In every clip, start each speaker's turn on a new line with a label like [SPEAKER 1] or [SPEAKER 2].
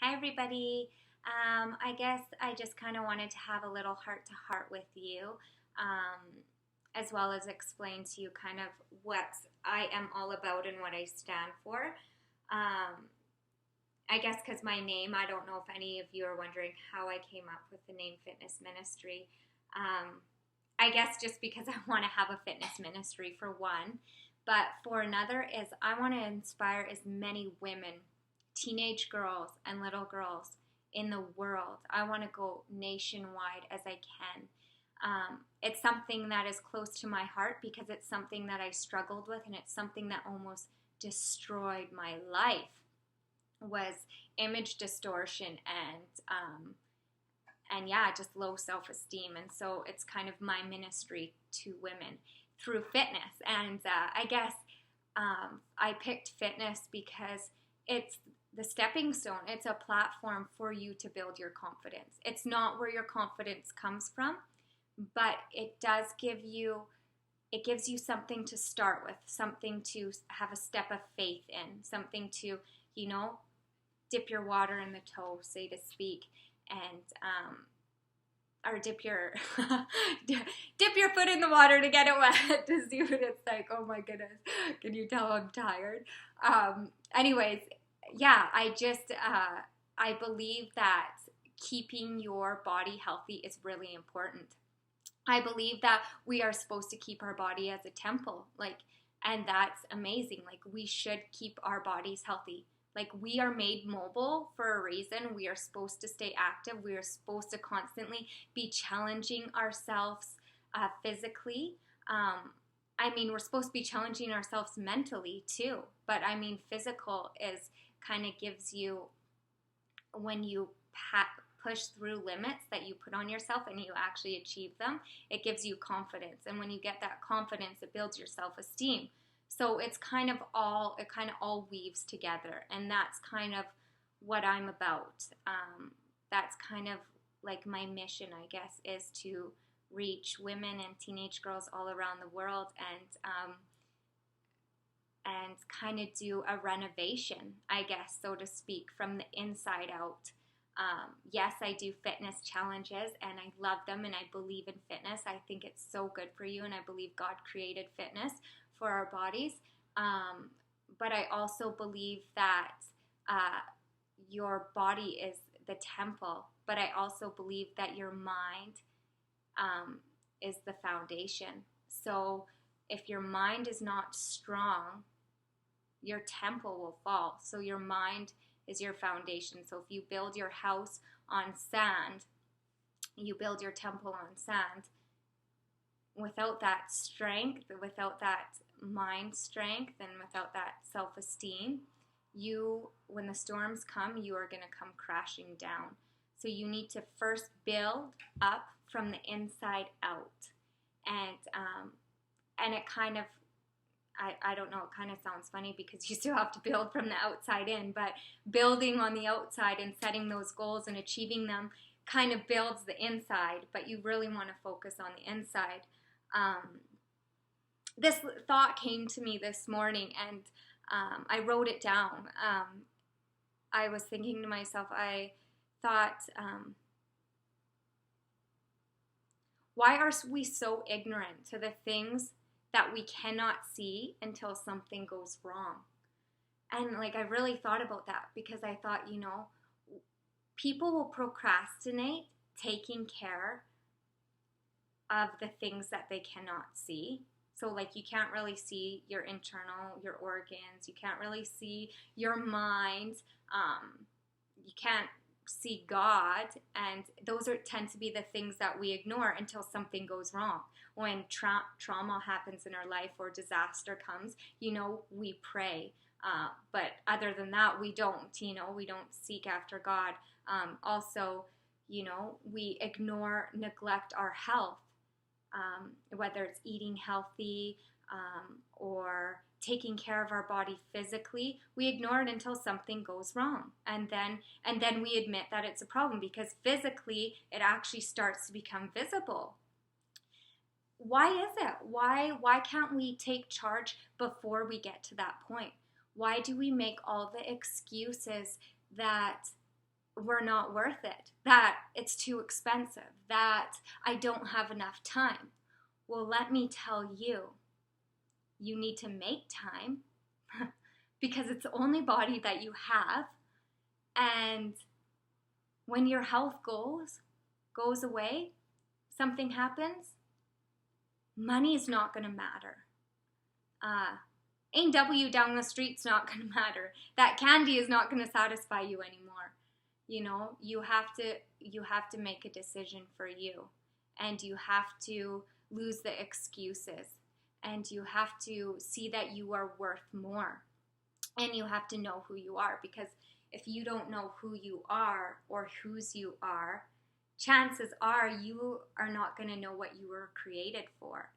[SPEAKER 1] Hi, everybody. I guess I just kind of wanted to have a little heart to heart with you, as well as explain to you kind of what I am all about and what I stand for. Um, I guess because my name, I don't know if any of you are wondering how I came up with the name Fitness Ministry. Um, I guess just because I want to have a fitness ministry for one, but for another is I want to inspire as many women, teenage girls, and little girls in the world. I want to go nationwide as I can. It's something that is close to my heart because it's something that I struggled with, and it's something that almost destroyed my life was image distortion and yeah, just low self-esteem. And so it's kind of my ministry to women through fitness. And I guess I picked fitness because it's the stepping stone. It's a platform for you to build your confidence. It's not where your confidence comes from, but it gives you something to start with, something to have a step of faith in, something to, dip your water in the toe, so to speak, and or dip your dip your foot in the water to get it wet to see what it's like. Oh my goodness, can you tell I'm tired? Anyways, yeah, I believe that keeping your body healthy is really important. I believe that we are supposed to keep our body as a temple, and that's amazing. We should keep our bodies healthy. We are made mobile for a reason. We are supposed to stay active. We are supposed to constantly be challenging ourselves physically. We're supposed to be challenging ourselves mentally too. But physical is kind of gives you, when you push through limits that you put on yourself and you actually achieve them, it gives you confidence. And when you get that confidence, it builds your self-esteem. So it kind of all weaves together, and that's kind of what I'm about. That's kind of like my mission, I guess, is to reach women and teenage girls all around the world and kind of do a renovation, I guess, so to speak, from the inside out. Yes, I do fitness challenges, and I love them, and I believe in fitness. I think it's so good for you, and I believe God created fitness for our bodies. But I also believe that your body is the temple, but I also believe that your mind is the foundation. So if your mind is not strong, your temple will fall. So your mind is your foundation. So if you build your house on sand, you build your temple on sand. Without that strength, without that mind strength, and without that self-esteem, when the storms come, you are going to come crashing down. So you need to first build up from the inside out. And it kind of, I don't know, it kind of sounds funny because you still have to build from the outside in, but building on the outside and setting those goals and achieving them kind of builds the inside, but you really want to focus on the inside. This thought came to me this morning, and I wrote it down. I was thinking to myself, I thought, why are we so ignorant to the things that we cannot see until something goes wrong? And I really thought about that, because I thought, people will procrastinate taking care of the things that they cannot see. So you can't really see your organs, you can't really see your mind, you can't see God, and those tend to be the things that we ignore until something goes wrong. When trauma happens in our life or disaster comes, we pray. But other than that, we don't seek after God. Also, we neglect our health. Whether it's eating healthy or taking care of our body physically, we ignore it until something goes wrong, and then we admit that it's a problem, because physically it actually starts to become visible. Why is it? Why can't we take charge before we get to that point? Why do we make all the excuses that we're not worth it, that it's too expensive, that I don't have enough time. Well, let me tell you, you need to make time because it's the only body that you have. And when your health goes away, something happens, money is not going to matter. A&W down the street's not going to matter. That candy is not going to satisfy you anymore. You know, you have to make a decision for you, and you have to lose the excuses, and you have to see that you are worth more, and you have to know who you are, because if you don't know who you are or whose you are, chances are you are not going to know what you were created for.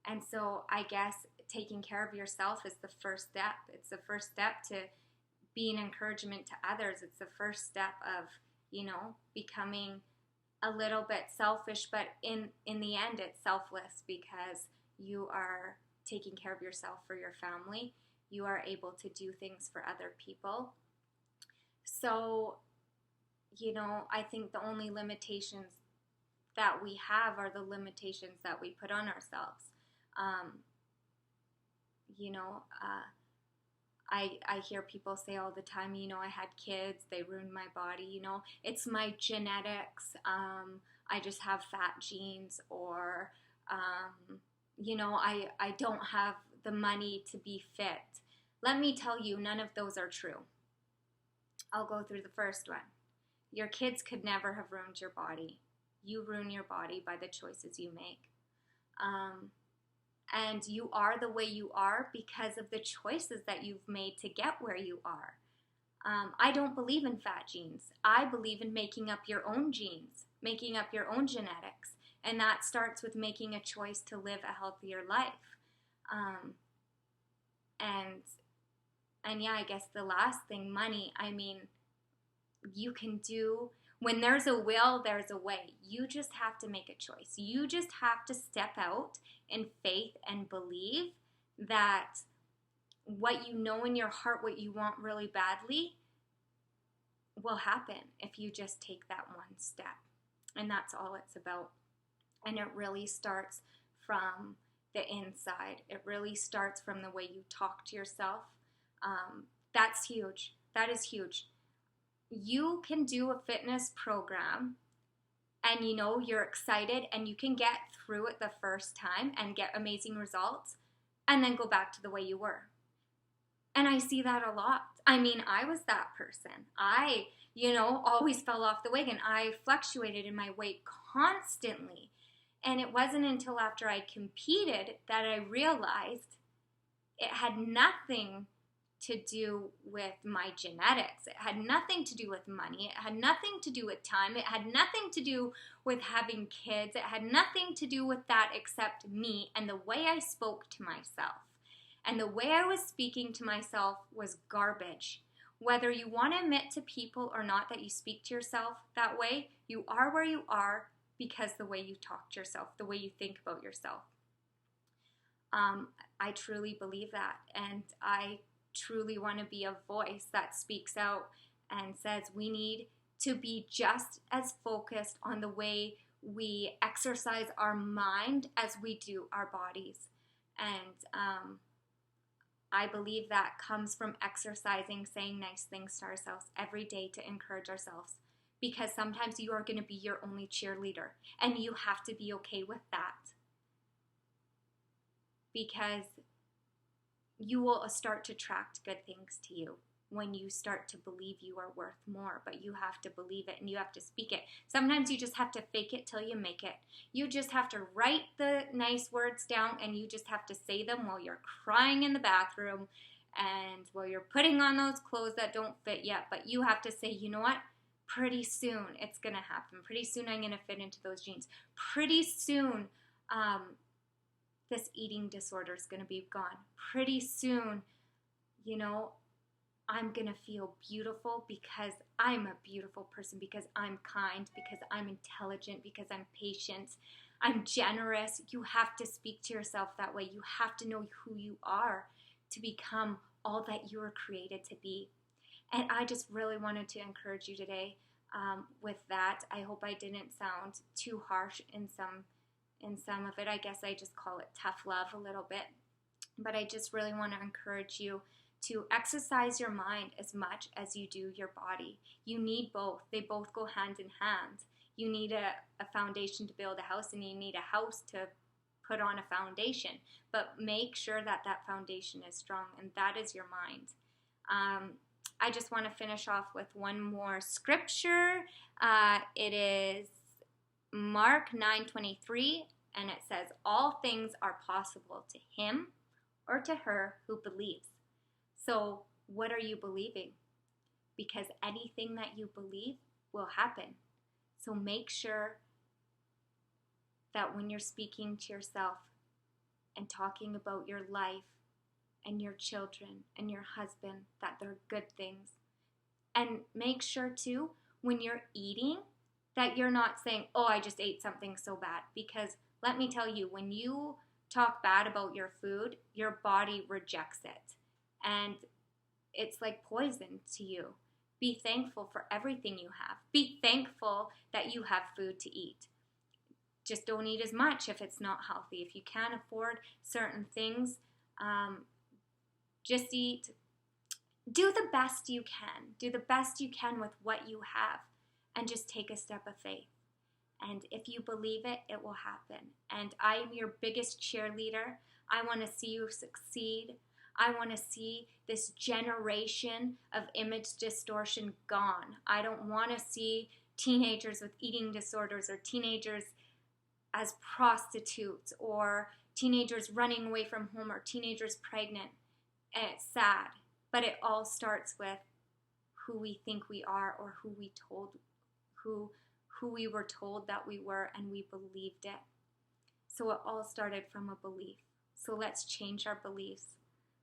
[SPEAKER 1] And so I guess taking care of yourself is the first step. It's the first step to being encouragement to others. It's the first step of, becoming a little bit selfish, but in the end it's selfless, because you are taking care of yourself for your family. You are able to do things for other people. So, I think the only limitations that we have are the limitations that we put on ourselves. I hear people say all the time, I had kids, they ruined my body, it's my genetics, I just have fat genes, or, I don't have the money to be fit. Let me tell you, none of those are true. I'll go through the first one. Your kids could never have ruined your body. You ruin your body by the choices you make. And you are the way you are because of the choices that you've made to get where you are. I don't believe in fat genes. I believe in making up your own genes, making up your own genetics. And that starts with making a choice to live a healthier life. And yeah, I guess the last thing, money. I mean, you can do, when there's a will, there's a way. You just have to make a choice. You just have to step out in faith and believe that what you know in your heart, what you want really badly, will happen if you just take that one step. And that's all it's about. And it really starts from the inside. It really starts from the way you talk to yourself. That's huge. That is huge. You can do a fitness program and you're excited and you can get through it the first time and get amazing results and then go back to the way you were. And I see that a lot. I mean, I was that person. I, always fell off the wagon. I fluctuated in my weight constantly. And it wasn't until after I competed that I realized it had nothing to do with my genetics. It had nothing to do with money. It had nothing to do with time. It had nothing to do with having kids. It had nothing to do with that except me and the way I spoke to myself. And the way I was speaking to myself was garbage. Whether you want to admit to people or not that you speak to yourself that way, you are where you are because the way you talk to yourself, the way you think about yourself. I truly believe that. And I truly want to be a voice that speaks out and says we need to be just as focused on the way we exercise our mind as we do our bodies. And I believe that comes from exercising, saying nice things to ourselves every day to encourage ourselves, because sometimes you are going to be your only cheerleader and you have to be okay with that, because you will start to attract good things to you when you start to believe you are worth more, but you have to believe it and you have to speak it. Sometimes you just have to fake it till you make it. You just have to write the nice words down and you just have to say them while you're crying in the bathroom and while you're putting on those clothes that don't fit yet. But you have to say, you know what? Pretty soon it's going to happen. Pretty soon I'm going to fit into those jeans. Pretty soon this eating disorder is going to be gone. Pretty soon, I'm going to feel beautiful because I'm a beautiful person, because I'm kind, because I'm intelligent, because I'm patient, I'm generous. You have to speak to yourself that way. You have to know who you are to become all that you were created to be. And I just really wanted to encourage you today with that. I hope I didn't sound too harsh in some of it. I guess I just call it tough love a little bit. But I just really want to encourage you to exercise your mind as much as you do your body. You need both. They both go hand in hand. You need a foundation to build a house, and you need a house to put on a foundation. But make sure that that foundation is strong, and that is your mind. I just want to finish off with one more scripture. It is Mark 9:23, and it says, "All things are possible to him or to her who believes." So what are you believing? Because anything that you believe will happen. So make sure that when you're speaking to yourself and talking about your life and your children and your husband, that they're good things. And make sure too, when you're eating, that you're not saying, "Oh, I just ate something so bad." Because let me tell you, when you talk bad about your food, your body rejects it. And it's like poison to you. Be thankful for everything you have. Be thankful that you have food to eat. Just don't eat as much if it's not healthy. If you can't afford certain things, just eat. Do the best you can. Do the best you can with what you have, and just take a step of faith. And if you believe it, it will happen. And I am your biggest cheerleader. I want to see you succeed. I want to see this generation of image distortion gone. I don't want to see teenagers with eating disorders, or teenagers as prostitutes, or teenagers running away from home, or teenagers pregnant. And it's sad. But it all starts with who we think we are, or who we were told that we were, and we believed it. So it all started from a belief. So let's change our beliefs.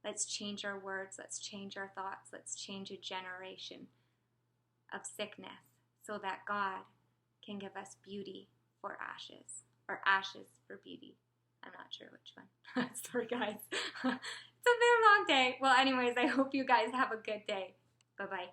[SPEAKER 1] Let's change our words. Let's change our thoughts. Let's change a generation of sickness so that God can give us beauty for ashes, or ashes for beauty. I'm not sure which one. Sorry, guys. It's a very long day. Well, anyways, I hope you guys have a good day. Bye-bye.